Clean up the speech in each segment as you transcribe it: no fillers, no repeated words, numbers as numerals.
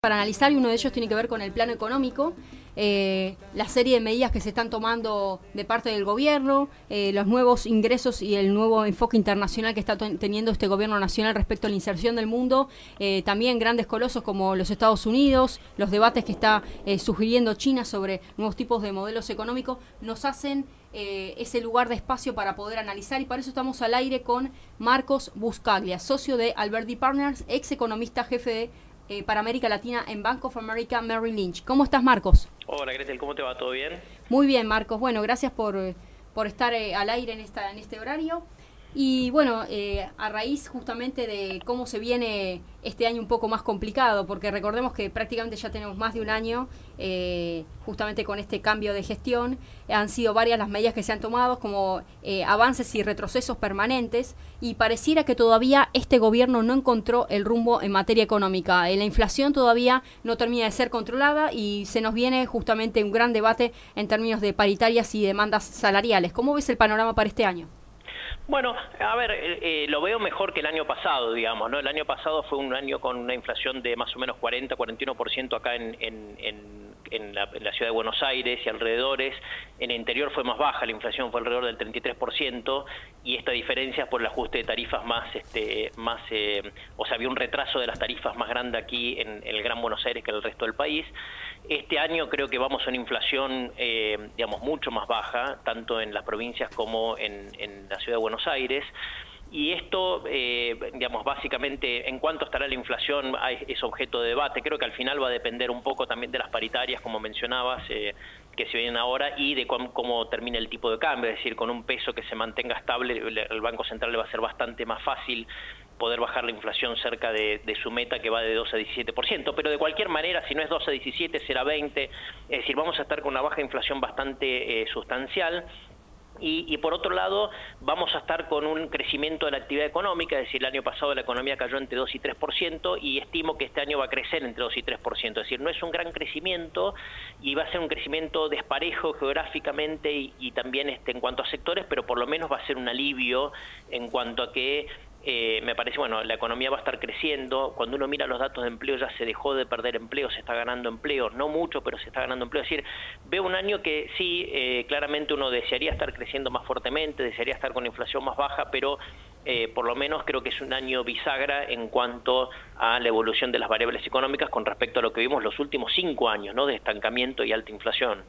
para analizar, y uno de ellos tiene que ver con el plano económico, la serie de medidas que se están tomando de parte del gobierno, los nuevos ingresos y el nuevo enfoque internacional que está teniendo este gobierno nacional respecto a la inserción del mundo, también grandes colosos como los Estados Unidos, los debates que está sugiriendo China sobre nuevos tipos de modelos económicos, nos hacen ese lugar de espacio para poder analizar, y para eso estamos al aire con Marcos Buscaglia, socio de Alberdi Partners, ex economista jefe para América Latina en Bank of America Merrill Lynch. ¿Cómo estás, Marcos? Hola, Gretel, ¿cómo te va? ¿Todo bien? Muy bien, Marcos. Bueno, gracias por estar al aire en este horario. Y bueno, a raíz justamente de cómo se viene este año un poco más complicado, porque recordemos que prácticamente ya tenemos más de un año justamente con este cambio de gestión. Han sido varias las medidas que se han tomado, como avances y retrocesos permanentes, y pareciera que todavía este gobierno no encontró el rumbo en materia económica. La inflación todavía no termina de ser controlada y se nos viene justamente un gran debate en términos de paritarias y demandas salariales. ¿Cómo ves el panorama para este año? Bueno, a ver, lo veo mejor que el año pasado, digamos, ¿no? El año pasado fue un año con una inflación de más o menos 40-41% acá en la ciudad de Buenos Aires y alrededores. En el interior fue más baja, la inflación fue alrededor del 33%, y esta diferencia es por el ajuste de tarifas o sea, había un retraso de las tarifas más grande aquí en el Gran Buenos Aires que en el resto del país. Este año creo que vamos a una inflación, digamos, mucho más baja, tanto en las provincias como en la ciudad de Buenos Aires. Y esto, digamos, básicamente, en cuánto estará la inflación es objeto de debate. Creo que al final va a depender un poco también de las paritarias, como mencionabas, que se vienen ahora, y de cómo termina el tipo de cambio. Es decir, con un peso que se mantenga estable, el Banco Central le va a ser bastante más fácil poder bajar la inflación cerca de su meta, que va de 12 a 17%, pero de cualquier manera, si no es 12 a 17, será 20, es decir, vamos a estar con una baja inflación bastante sustancial. Y por otro lado, vamos a estar con un crecimiento de la actividad económica, es decir, el año pasado la economía cayó entre 2 y 3%, y estimo que este año va a crecer entre 2 y 3%, es decir, no es un gran crecimiento, y va a ser un crecimiento desparejo geográficamente y también en cuanto a sectores, pero por lo menos va a ser un alivio en cuanto a que me parece, bueno, la economía va a estar creciendo. Cuando uno mira los datos de empleo, ya se dejó de perder empleo, se está ganando empleo, no mucho, pero se está ganando empleo. Es decir, veo un año que sí, claramente uno desearía estar creciendo más fuertemente, desearía estar con inflación más baja, pero por lo menos creo que es un año bisagra en cuanto a la evolución de las variables económicas con respecto a lo que vimos los últimos 5 años, ¿no?, de estancamiento y alta inflación.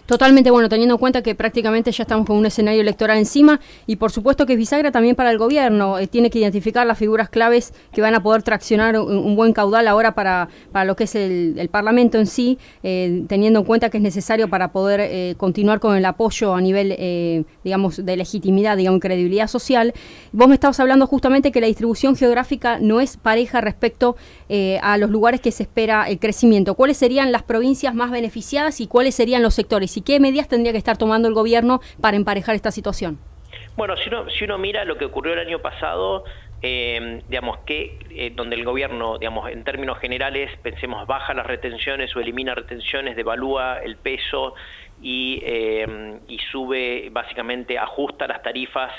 Totalmente, bueno, teniendo en cuenta que prácticamente ya estamos con un escenario electoral encima, y por supuesto que es bisagra también para el gobierno. Tiene que identificar las figuras claves que van a poder traccionar un buen caudal ahora para lo que es el Parlamento en sí, teniendo en cuenta que es necesario para poder continuar con el apoyo a nivel, digamos, de legitimidad, digamos, credibilidad social. Vos me estabas hablando justamente que la distribución geográfica no es pareja respecto a los lugares que se espera el crecimiento. ¿Cuáles serían las provincias más beneficiadas y cuáles serían los sectores? ¿Y qué medidas tendría que estar tomando el gobierno para emparejar esta situación? Bueno, si uno mira lo que ocurrió el año pasado, digamos que donde el gobierno, digamos, en términos generales, pensemos, baja las retenciones o elimina retenciones, devalúa el peso y sube, básicamente ajusta las tarifas,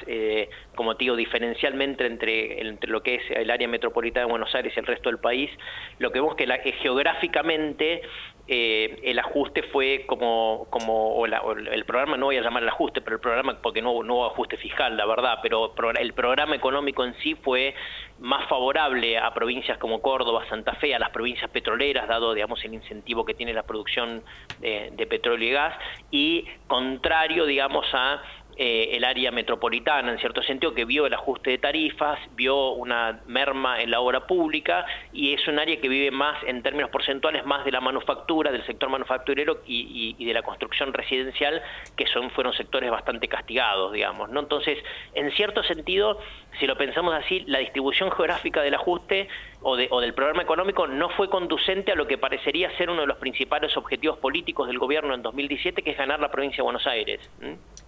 como te digo, diferencialmente entre lo que es el área metropolitana de Buenos Aires y el resto del país. Lo que vemos que geográficamente el ajuste fue el programa, no voy a llamar el ajuste, pero el programa, porque no hubo ajuste fiscal, la verdad, pero el programa económico en sí fue más favorable a provincias como Córdoba, Santa Fe, a las provincias petroleras, dado, digamos, el incentivo que tiene la producción de petróleo y gas, y contrario, digamos, a el área metropolitana, en cierto sentido, que vio el ajuste de tarifas, vio una merma en la obra pública, y es un área que vive más, en términos porcentuales, más de la manufactura, del sector manufacturero y de la construcción residencial, que fueron sectores bastante castigados, digamos, ¿no? Entonces, en cierto sentido, si lo pensamos así, la distribución geográfica del ajuste o del programa económico no fue conducente a lo que parecería ser uno de los principales objetivos políticos del gobierno en 2017, que es ganar la provincia de Buenos Aires.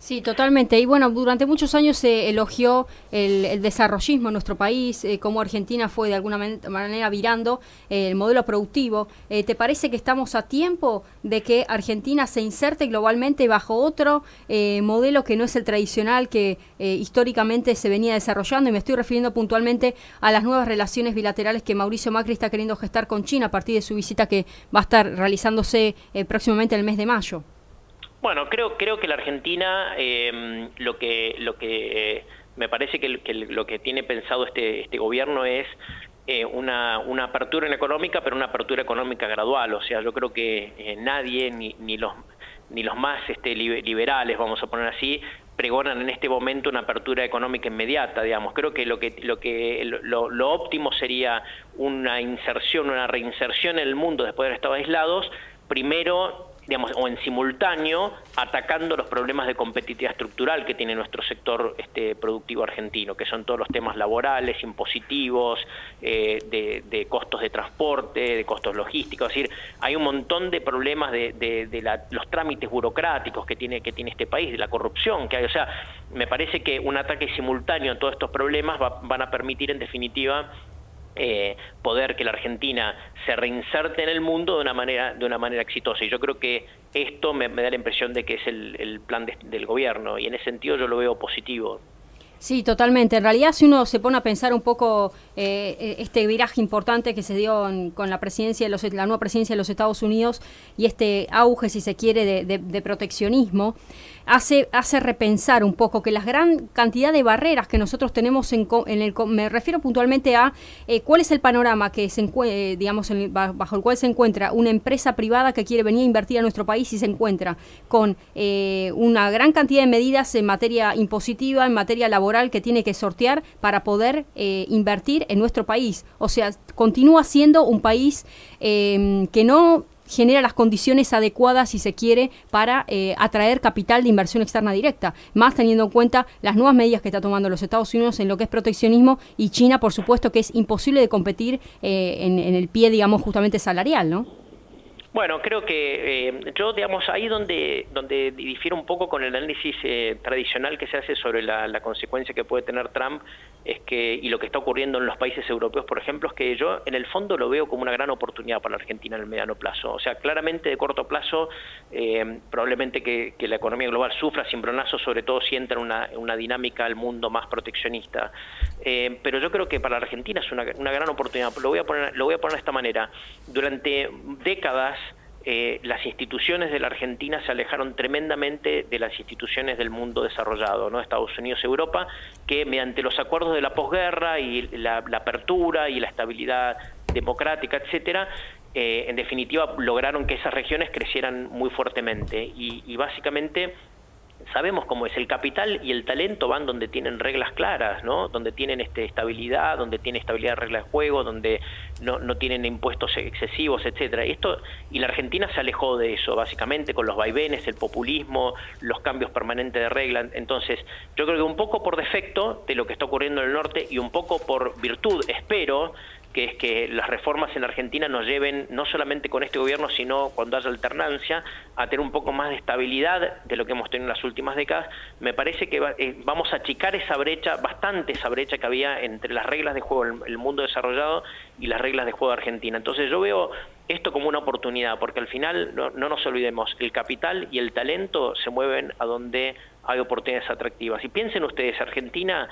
Sí, totalmente. Y bueno, durante muchos años se elogió el desarrollismo en nuestro país, cómo Argentina fue de alguna manera virando el modelo productivo. ¿Te parece que estamos a tiempo de que Argentina se inserte globalmente bajo otro modelo que no es el tradicional que históricamente se venía desarrollando? Y me estoy refiriendo puntualmente a las nuevas relaciones bilaterales que Mauricio Macri está queriendo gestar con China a partir de su visita que va a estar realizándose próximamente en el mes de mayo. Bueno, creo que la Argentina, lo que me parece que lo que tiene pensado este gobierno es una apertura económica, pero una apertura económica gradual. O sea, yo creo que nadie, ni los más liberales, vamos a poner así, pregonan en este momento una apertura económica inmediata, digamos. Creo que lo óptimo sería una inserción, una reinserción en el mundo después de haber estado aislados, primero, digamos, o en simultáneo, atacando los problemas de competitividad estructural que tiene nuestro sector productivo argentino, que son todos los temas laborales, impositivos, de costos de transporte, de costos logísticos. Es decir, hay un montón de problemas de los trámites burocráticos que tiene este país, de la corrupción que hay. O sea, me parece que un ataque simultáneo a todos estos problemas van a permitir, en definitiva, poder que la Argentina se reinserte en el mundo de una manera exitosa. Y yo creo que esto me da la impresión de que es el plan del gobierno, y en ese sentido yo lo veo positivo. Sí, totalmente. En realidad, si uno se pone a pensar un poco este viraje importante que se dio con la presidencia la nueva presidencia de los Estados Unidos y este auge, si se quiere, de proteccionismo, hace repensar un poco que la gran cantidad de barreras que nosotros tenemos me refiero puntualmente a cuál es el panorama que digamos, bajo el cual se encuentra una empresa privada que quiere venir a invertir a nuestro país y se encuentra con una gran cantidad de medidas en materia impositiva, en materia laboral, que tiene que sortear para poder invertir en nuestro país. O sea, continúa siendo un país que no genera las condiciones adecuadas, si se quiere, para atraer capital de inversión externa directa, más teniendo en cuenta las nuevas medidas que está tomando los Estados Unidos en lo que es proteccionismo, y China, por supuesto, que es imposible de competir en el pie, digamos, justamente salarial, ¿no? Bueno, creo que yo, digamos, ahí donde difiero un poco con el análisis tradicional que se hace sobre la consecuencia que puede tener Trump, y lo que está ocurriendo en los países europeos, por ejemplo, es que yo en el fondo lo veo como una gran oportunidad para la Argentina en el mediano plazo. O sea, claramente de corto plazo, probablemente que la economía global sufra cimbronazos, sobre todo si entra una dinámica al mundo más proteccionista. Pero yo creo que para la Argentina es una gran oportunidad. Lo voy a poner de esta manera. Durante décadas, las instituciones de la Argentina se alejaron tremendamente de las instituciones del mundo desarrollado, ¿no? Estados Unidos y Europa, que mediante los acuerdos de la posguerra y la apertura y la estabilidad democrática, etcétera, en definitiva lograron que esas regiones crecieran muy fuertemente, y básicamente sabemos cómo es. El capital y el talento van donde tienen reglas claras, ¿no? Donde tienen estabilidad, donde tiene estabilidad de reglas de juego, donde no tienen impuestos excesivos, etcétera. Y la Argentina se alejó de eso, básicamente, con los vaivenes, el populismo, los cambios permanentes de reglas. Entonces, yo creo que un poco por defecto de lo que está ocurriendo en el norte, y un poco por virtud, espero, que es que las reformas en la Argentina nos lleven, no solamente con este gobierno, sino cuando haya alternancia, a tener un poco más de estabilidad de lo que hemos tenido en las últimas décadas. Me parece que vamos a achicar esa brecha, bastante esa brecha que había entre las reglas de juego el mundo desarrollado y las reglas de juego de Argentina. Entonces yo veo esto como una oportunidad, porque al final, no nos olvidemos, el capital y el talento se mueven a donde hay oportunidades atractivas. Y piensen ustedes, Argentina,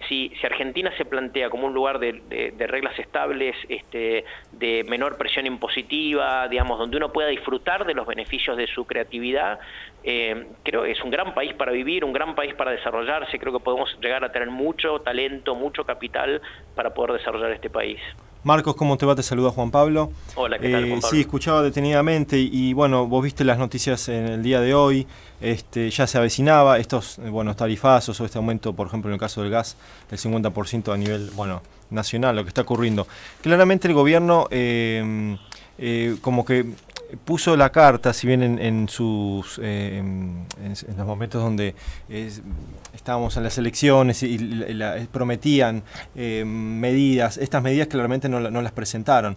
si Argentina se plantea como un lugar de reglas estables, de menor presión impositiva, digamos, donde uno pueda disfrutar de los beneficios de su creatividad, creo que es un gran país para vivir, un gran país para desarrollarse. Creo que podemos llegar a tener mucho talento, mucho capital para poder desarrollar este país. Marcos, ¿cómo te va? Te saluda Juan Pablo. Hola, ¿qué tal, Juan Pablo? Sí, escuchaba detenidamente y bueno, vos viste las noticias en el día de hoy, ya se avecinaba estos tarifazos o este aumento, por ejemplo, en el caso del gas, del 50% a nivel nacional, lo que está ocurriendo. Claramente el gobierno como que puso la carta, si bien en los momentos donde estábamos en las elecciones y prometían medidas, estas medidas claramente no las presentaron.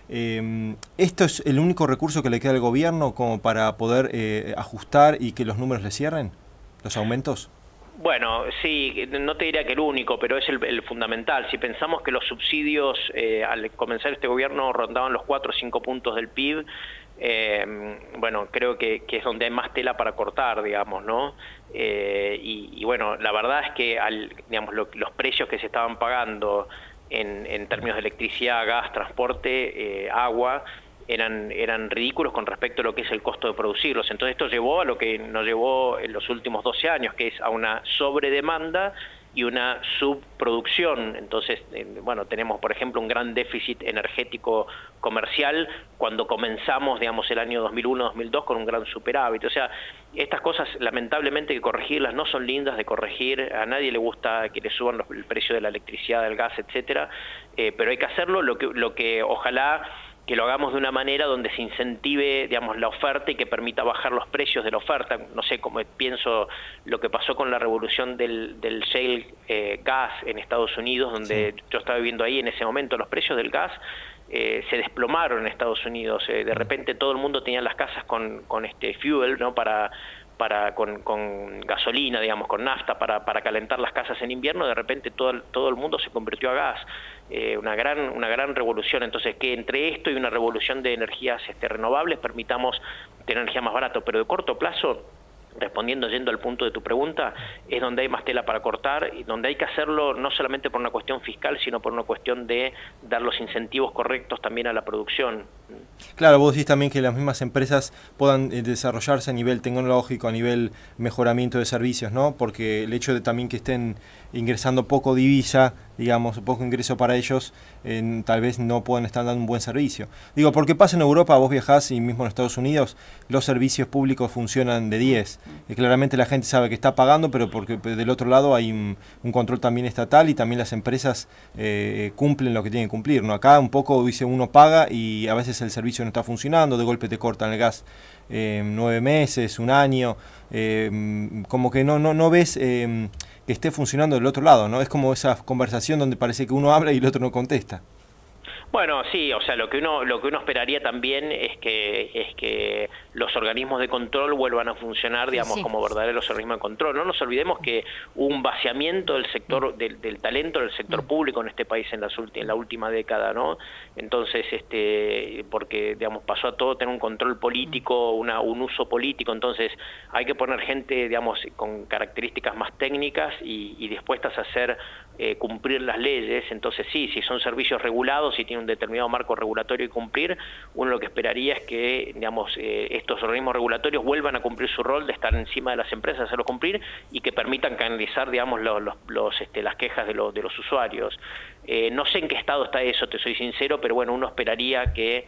¿Esto es el único recurso que le queda al gobierno como para poder ajustar y que los números le cierren? los aumentos? Bueno, sí, no te diría que el único, pero es el fundamental. Si pensamos que los subsidios al comenzar este gobierno rondaban los 4 o 5 puntos del PIB, bueno, creo que es donde hay más tela para cortar, digamos, ¿no? Y bueno, la verdad es que digamos, los precios que se estaban pagando en términos de electricidad, gas, transporte, agua, eran ridículos con respecto a lo que es el costo de producirlos. Entonces esto llevó a lo que nos llevó en los últimos 12 años, que es a una sobredemanda y una subproducción. Entonces, bueno, tenemos, por ejemplo, un gran déficit energético comercial cuando comenzamos, digamos, el año 2001-2002 con un gran superávit. O sea, estas cosas, lamentablemente, que corregirlas no son lindas de corregir. A nadie le gusta que le suban el precio de la electricidad, del gas, etcétera, pero hay que hacerlo. Lo que ojalá que lo hagamos de una manera donde se incentive, digamos, la oferta y que permita bajar los precios de la oferta. No sé, como pienso lo que pasó con la revolución del shale gas en Estados Unidos, donde yo estaba viviendo ahí en ese momento, los precios del gas se desplomaron en Estados Unidos. De repente todo el mundo tenía las casas con fuel, ¿no? Con gasolina, digamos, con nafta para calentar las casas en invierno. De repente todo el mundo se convirtió a gas. Una gran revolución. Entonces, que entre esto y una revolución de energías renovables permitamos tener energía más barato, pero de corto plazo, yendo al punto de tu pregunta, es donde hay más tela para cortar y donde hay que hacerlo no solamente por una cuestión fiscal, sino por una cuestión de dar los incentivos correctos también a la producción. Claro, vos decís también que las mismas empresas puedan desarrollarse a nivel tecnológico, a nivel mejoramiento de servicios, ¿no? Porque el hecho de también que estén ingresando poco divisa, digamos, poco ingreso para ellos, tal vez no puedan estar dando un buen servicio. Digo, porque pasa en Europa, vos viajás y mismo en Estados Unidos, los servicios públicos funcionan de 10. Claramente la gente sabe que está pagando, pero porque del otro lado hay un control también estatal y también las empresas cumplen lo que tienen que cumplir, ¿no? Acá un poco dice uno paga y a veces el servicio no está funcionando, de golpe te cortan el gas 9 meses, un año, como que no ves que esté funcionando del otro lado, ¿no? Es como esa conversación donde parece que uno habla y el otro no contesta. Bueno, sí, o sea, lo que uno esperaría también es que los organismos de control vuelvan a funcionar, digamos, como verdaderos organismos de control. No nos olvidemos que hubo un vaciamiento del sector del talento del sector público en este país en la última década, ¿no? Entonces, porque, digamos, pasó a todo tener un control político, un uso político. Entonces, hay que poner gente, digamos, con características más técnicas y dispuestas a hacer cumplir las leyes. Entonces, sí, si son servicios regulados y tienen un determinado marco regulatorio y cumplir, uno lo que esperaría es que, digamos, estos organismos regulatorios vuelvan a cumplir su rol de estar encima de las empresas, hacerlo cumplir y que permitan canalizar, digamos, las quejas de los usuarios. No sé en qué estado está eso, te soy sincero, pero bueno, uno esperaría que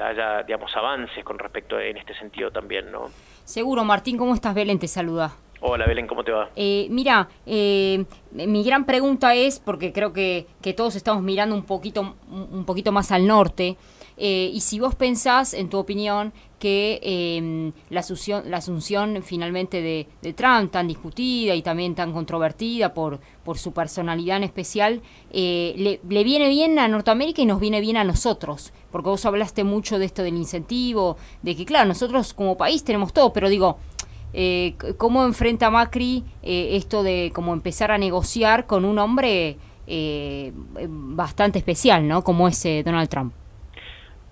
haya, digamos, avances con respecto en este sentido también, ¿no? Seguro. Martín, ¿cómo estás? Belén te saluda. Hola Belén, ¿cómo te va? Mira, mi gran pregunta es, porque creo que todos estamos mirando un poquito más al norte, y si vos pensás, en tu opinión, que la asunción finalmente de Trump, tan discutida y también tan controvertida por su personalidad en especial, le viene bien a Norteamérica y nos viene bien a nosotros, porque vos hablaste mucho de esto del incentivo, de que claro, nosotros como país tenemos todo, pero digo, ¿cómo enfrenta Macri esto de como empezar a negociar con un hombre bastante especial, ¿no? Como es Donald Trump?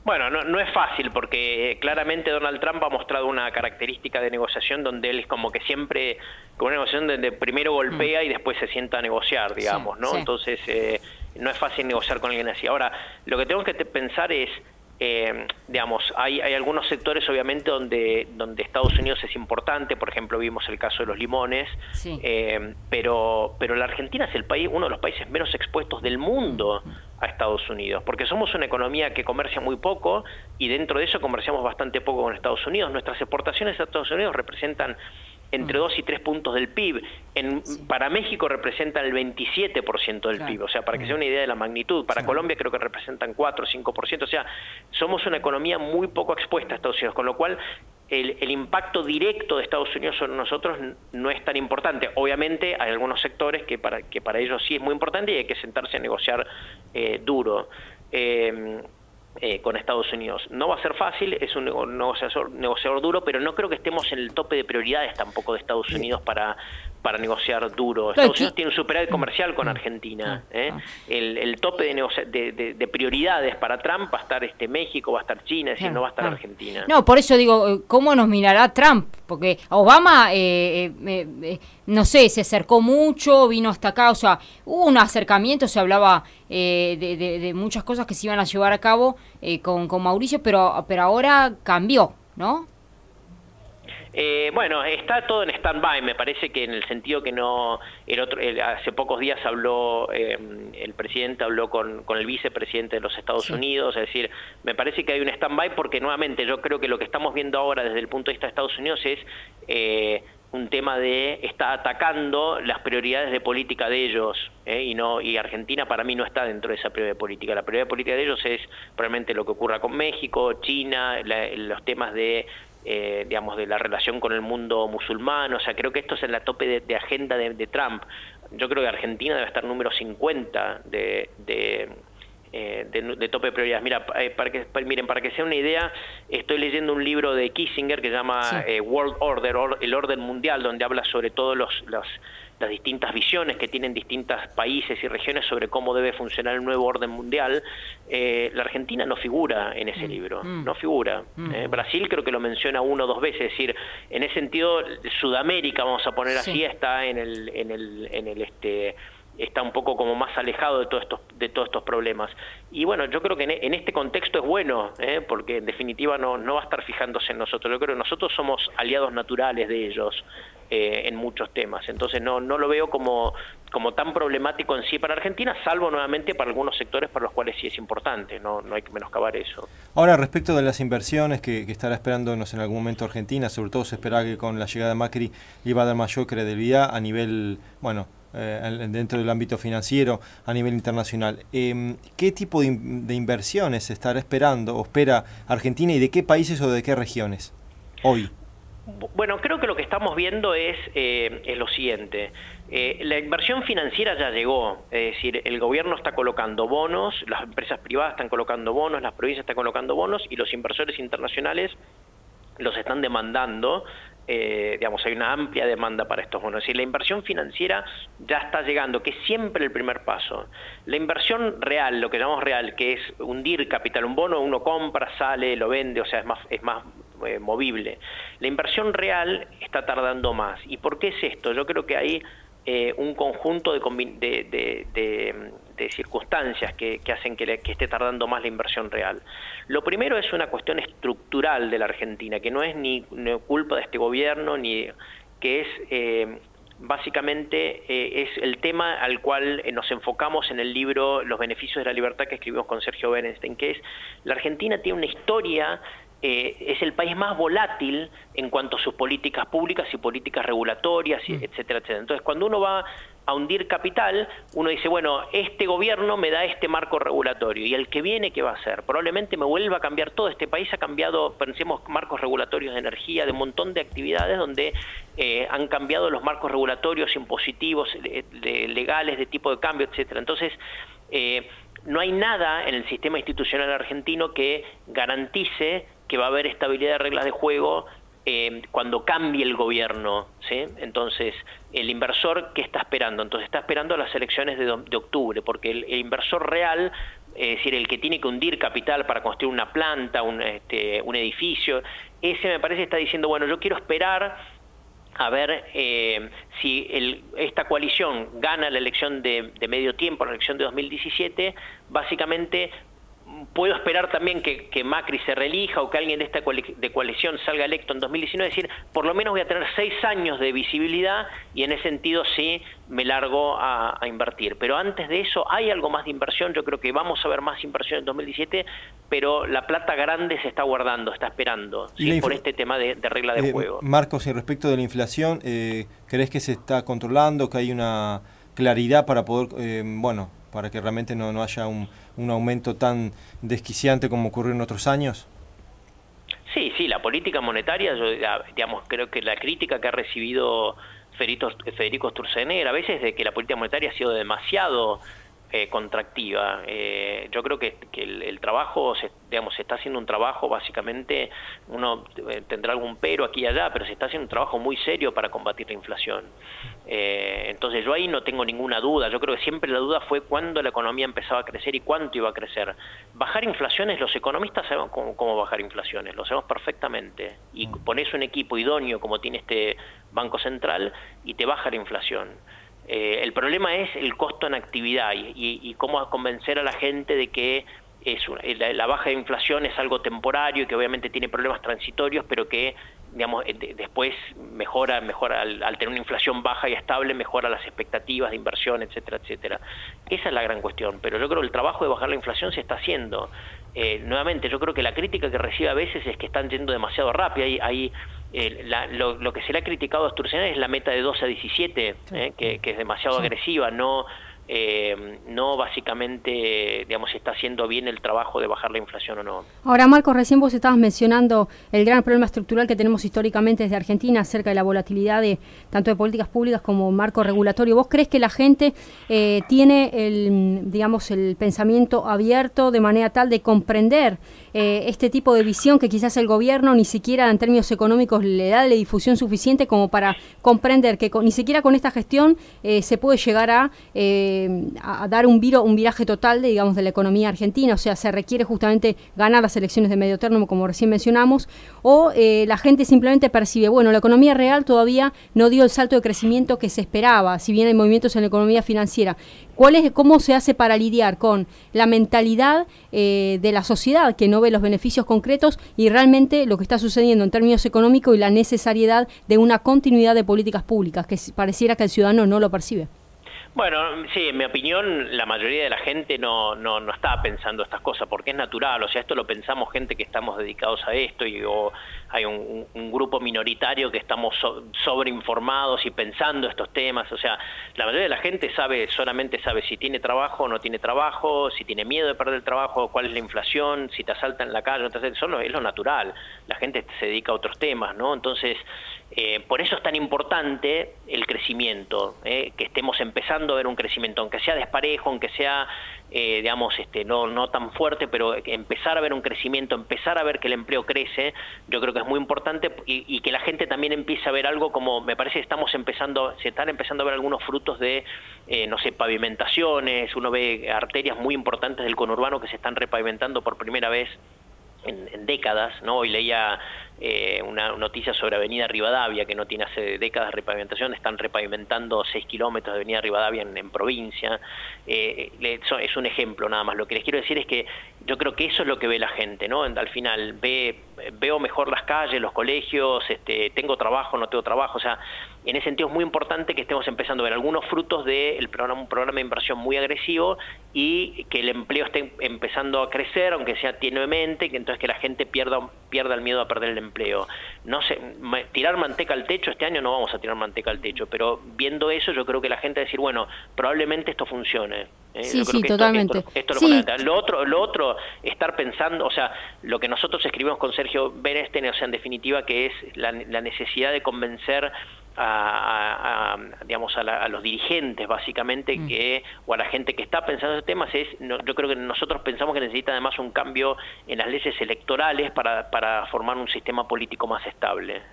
Bueno, no es fácil porque claramente Donald Trump ha mostrado una característica de negociación donde él es como que siempre, con una negociación donde primero golpea y después se sienta a negociar, digamos, ¿no? Sí. Entonces, no es fácil negociar con alguien así. Ahora, lo que tenemos que pensar es, digamos, hay algunos sectores obviamente donde Estados Unidos es importante. Por ejemplo, vimos el caso de los limones, sí. Pero la Argentina es uno de los países menos expuestos del mundo a Estados Unidos, porque somos una economía que comercia muy poco y dentro de eso comerciamos bastante poco con Estados Unidos. Nuestras exportaciones a Estados Unidos representan entre 2 y 3 puntos del PIB. Para México representan el 27% del PIB, o sea, para que sea una idea de la magnitud. Para Colombia creo que representan 4 o 5%, o sea, somos una economía muy poco expuesta a Estados Unidos, con lo cual el impacto directo de Estados Unidos sobre nosotros no es tan importante. Obviamente hay algunos sectores que para ellos sí es muy importante y hay que sentarse a negociar duro. con Estados Unidos. No va a ser fácil, es un negociador duro, pero no creo que estemos en el tope de prioridades tampoco de Estados Unidos para negociar duro. Estados Unidos tiene un superávit comercial con Argentina. El tope de prioridades para Trump va a estar México, va a estar China, es decir, no va a estar Argentina. No, por eso digo, ¿cómo nos mirará Trump? Porque Obama, no sé, se acercó mucho, vino hasta acá, o sea, hubo un acercamiento, se hablaba de muchas cosas que se iban a llevar a cabo con Mauricio, pero ahora cambió, ¿no? Bueno, está todo en stand-by, me parece que en el sentido que no, hace pocos días habló, el presidente habló con el vicepresidente de los Estados Unidos, es decir, me parece que hay un stand-by porque nuevamente yo creo que lo que estamos viendo ahora desde el punto de vista de Estados Unidos es un tema está atacando las prioridades de política de ellos, y Argentina para mí no está dentro de esa prioridad de política. La prioridad de política de ellos es probablemente lo que ocurra con México, China, los temas de digamos, de la relación con el mundo musulmán. O sea, creo que esto es en la tope de agenda de Trump. Yo creo que Argentina debe estar número 50 de tope de prioridades. Mira, para que sea una idea, estoy leyendo un libro de Kissinger que se llama World Order, el orden mundial, donde habla sobre todos las distintas visiones que tienen distintos países y regiones sobre cómo debe funcionar el nuevo orden mundial. La Argentina no figura en ese libro, no figura. Brasil creo que lo menciona 1 o 2 veces, es decir, en ese sentido Sudamérica, vamos a poner así, está está un poco como más alejado de todos estos problemas. Y bueno, yo creo que en este contexto es bueno, porque en definitiva no va a estar fijándose en nosotros. Yo creo que nosotros somos aliados naturales de ellos en muchos temas. Entonces no lo veo como tan problemático en sí para Argentina, salvo nuevamente para algunos sectores para los cuales sí es importante. No hay que menoscabar eso. Ahora, respecto de las inversiones que estará esperándonos en algún momento Argentina, sobre todo se esperaba que con la llegada de Macri iba a dar mayor credibilidad a nivel, bueno, dentro del ámbito financiero, a nivel internacional. ¿Qué tipo de inversiones se estará esperando o espera Argentina y de qué países o de qué regiones hoy? Bueno, creo que lo que estamos viendo es lo siguiente. La inversión financiera ya llegó, es decir, el gobierno está colocando bonos, las empresas privadas están colocando bonos, las provincias están colocando bonos y los inversores internacionales los están demandando. Digamos, hay una amplia demanda para estos bonos. Es decir, la inversión financiera ya está llegando, que es siempre el primer paso. La inversión real, lo que llamamos real, que es hundir capital, un bono uno compra, sale, lo vende, o sea, es más movible. La inversión real está tardando más. ¿Y por qué es esto? Yo creo que hay un conjunto de circunstancias que hacen que esté tardando más la inversión real. Lo primero es una cuestión estructural de la Argentina, que no es ni culpa de este gobierno, ni que es básicamente es el tema al cual nos enfocamos en el libro Los beneficios de la libertad que escribimos con Sergio Berenstein, que es la Argentina tiene una historia. Es el país más volátil en cuanto a sus políticas públicas y políticas regulatorias, etcétera, etcétera. Entonces, cuando uno va a hundir capital, uno dice, bueno, este gobierno me da este marco regulatorio, y el que viene, ¿qué va a hacer? Probablemente me vuelva a cambiar todo. Este país ha cambiado, pensemos, marcos regulatorios de energía, de un montón de actividades donde han cambiado los marcos regulatorios, impositivos, legales, de tipo de cambio, etcétera. Entonces, no hay nada en el sistema institucional argentino que garantice que va a haber estabilidad de reglas de juego cuando cambie el gobierno, ¿sí? Entonces, el inversor, ¿qué está esperando? Entonces, está esperando las elecciones de octubre, porque el inversor real, es decir, el que tiene que hundir capital para construir una planta, un edificio, ese me parece está diciendo, bueno, yo quiero esperar a ver si esta coalición gana la elección de medio tiempo, la elección de 2017, básicamente puedo esperar también que Macri se reelija o que alguien de esta coalición salga electo en 2019, es decir, por lo menos voy a tener 6 años de visibilidad y en ese sentido sí me largo a invertir. Pero antes de eso hay algo más de inversión, yo creo que vamos a ver más inversión en 2017, pero la plata grande se está guardando, está esperando, ¿sí? Por este tema de regla de juego. Marcos, y respecto de la inflación, ¿crees que se está controlando, que hay una claridad para poder, para que realmente no haya un aumento tan desquiciante como ocurrió en otros años? Sí, la política monetaria, digamos, creo que la crítica que ha recibido Federico Sturzenegger a veces de que la política monetaria ha sido demasiado contractiva. Yo creo que el trabajo, digamos, se está haciendo un trabajo, básicamente, uno tendrá algún pero aquí y allá, pero se está haciendo un trabajo muy serio para combatir la inflación. Entonces yo ahí no tengo ninguna duda. Yo creo que siempre la duda fue cuándo la economía empezaba a crecer y cuánto iba a crecer. Bajar inflaciones, los economistas sabemos cómo bajar inflaciones, lo sabemos perfectamente. Y pones un equipo idóneo como tiene este Banco Central y te baja la inflación. El problema es el costo en actividad y cómo convencer a la gente de que la baja de inflación es algo temporario y que obviamente tiene problemas transitorios, pero que, digamos, después mejora al tener una inflación baja y estable, mejora las expectativas de inversión, etcétera, etcétera. Esa es la gran cuestión, pero yo creo que el trabajo de bajar la inflación se está haciendo. Nuevamente, yo creo que la crítica que recibe a veces es que están yendo demasiado rápido. Lo que se le ha criticado a Sturzenegger es la meta de 12 a 17, que es demasiado agresiva, no básicamente, digamos, está haciendo bien el trabajo de bajar la inflación o no. Ahora, Marcos, recién vos estabas mencionando el gran problema estructural que tenemos históricamente desde Argentina acerca de la volatilidad tanto de políticas públicas como marco regulatorio. ¿Vos crees que la gente tiene el pensamiento abierto de manera tal de comprender este tipo de visión que quizás el gobierno ni siquiera en términos económicos le da la difusión suficiente como para comprender que ni siquiera con esta gestión se puede llegar a dar un viraje total de la economía argentina? O sea, se requiere justamente ganar las elecciones de medio término, como recién mencionamos, o la gente simplemente percibe, bueno, la economía real todavía no dio el salto de crecimiento que se esperaba, si bien hay movimientos en la economía financiera. ¿Cómo se hace para lidiar con la mentalidad de la sociedad que no ve los beneficios concretos y realmente lo que está sucediendo en términos económicos y la necesariedad de una continuidad de políticas públicas que pareciera que el ciudadano no lo percibe? Bueno, sí, en mi opinión, la mayoría de la gente no está pensando estas cosas, porque es natural. O sea, esto lo pensamos gente que estamos dedicados a esto, o hay un grupo minoritario que estamos sobreinformados y pensando estos temas. O sea, la mayoría de la gente solamente sabe si tiene trabajo o no tiene trabajo, si tiene miedo de perder el trabajo, cuál es la inflación, si te asaltan en la calle. Entonces, eso es lo natural. La gente se dedica a otros temas, ¿no? Entonces, por eso es tan importante el crecimiento, que estemos empezando a ver un crecimiento, aunque sea desparejo, aunque sea, digamos, no tan fuerte, pero empezar a ver un crecimiento, empezar a ver que el empleo crece. Yo creo que es muy importante y que la gente también empiece a ver algo como, me parece que se están empezando a ver algunos frutos de, no sé, pavimentaciones. Uno ve arterias muy importantes del conurbano que se están repavimentando por primera vez en décadas, ¿no? Hoy leía una noticia sobre Avenida Rivadavia, que no tiene hace décadas repavimentación. Están repavimentando 6 kilómetros de Avenida Rivadavia en provincia. Es un ejemplo nada más. Lo que les quiero decir es que yo creo que eso es lo que ve la gente, ¿no? Al final veo mejor las calles, los colegios, tengo trabajo, no tengo trabajo. O sea, en ese sentido es muy importante que estemos empezando a ver algunos frutos del programa, un programa de inversión muy agresivo, y que el empleo esté empezando a crecer, aunque sea tenuemente, que entonces que la gente pierda el miedo a perder el empleo. No sé, tirar manteca al techo, este año no vamos a tirar manteca al techo, pero viendo eso yo creo que la gente va a decir, bueno, probablemente esto funcione. Sí, sí, totalmente. Esto es lo fundamental. Lo otro, estar pensando, o sea, lo que nosotros escribimos con Sergio Bernstein, o sea, en definitiva, que es la necesidad de convencer a los dirigentes, básicamente, o a la gente que está pensando en esos temas, yo creo que nosotros pensamos que necesita además un cambio en las leyes electorales para formar un sistema político más estable,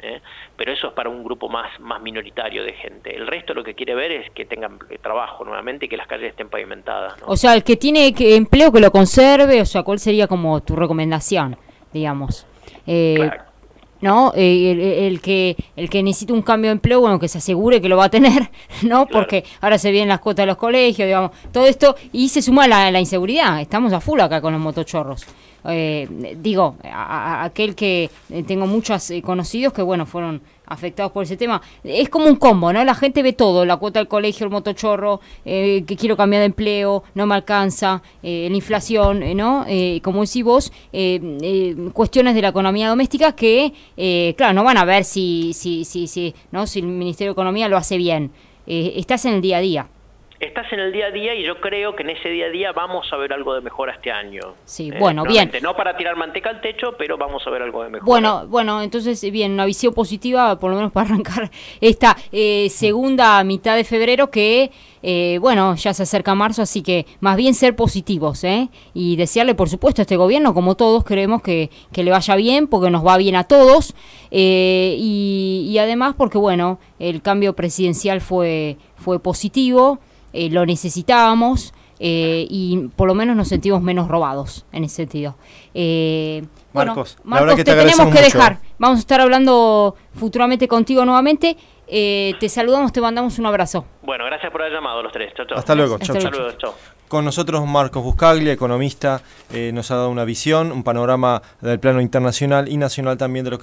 pero eso es para un grupo más minoritario de gente. El resto lo que quiere ver es que tengan trabajo nuevamente y que las calles estén pavimentadas, ¿no? O sea, el que tiene empleo que lo conserve. O sea, ¿cuál sería como tu recomendación, digamos? Claro. ¿No? El que necesita un cambio de empleo, bueno, que se asegure que lo va a tener, ¿no? Claro. Porque ahora se vienen las cuotas de los colegios, digamos, todo esto, y se suma la inseguridad. Estamos a full acá con los motochorros. Aquel que tengo muchos conocidos que, bueno, fueron afectados por ese tema. Es como un combo, ¿no? La gente ve todo, la cuota del colegio, el motochorro, que quiero cambiar de empleo, no me alcanza, la inflación, ¿no? Como decís vos, cuestiones de la economía doméstica que, claro, no van a ver si el Ministerio de Economía lo hace bien. Estás en el día a día. estás en el día a día y yo creo que en ese día a día vamos a ver algo de mejora este año. Sí, bueno, bien. No para tirar manteca al techo, pero vamos a ver algo de mejora. Bueno, entonces, bien, una visión positiva, por lo menos para arrancar esta segunda mitad de febrero que, bueno, ya se acerca marzo, así que más bien ser positivos, y desearle, por supuesto, a este gobierno, como todos, queremos que le vaya bien, porque nos va bien a todos, y además porque, bueno, el cambio presidencial fue positivo, lo necesitábamos, y por lo menos nos sentimos menos robados en ese sentido. Marcos, la verdad que te tenemos que dejar. Vamos a estar hablando futuramente contigo nuevamente. Te saludamos, te mandamos un abrazo. Bueno, gracias por haber llamado los tres. Chau, chau. Hasta luego. Chau. Saludos, chau. Con nosotros Marcos Buscaglia, economista, nos ha dado una visión, un panorama del plano internacional y nacional también de lo que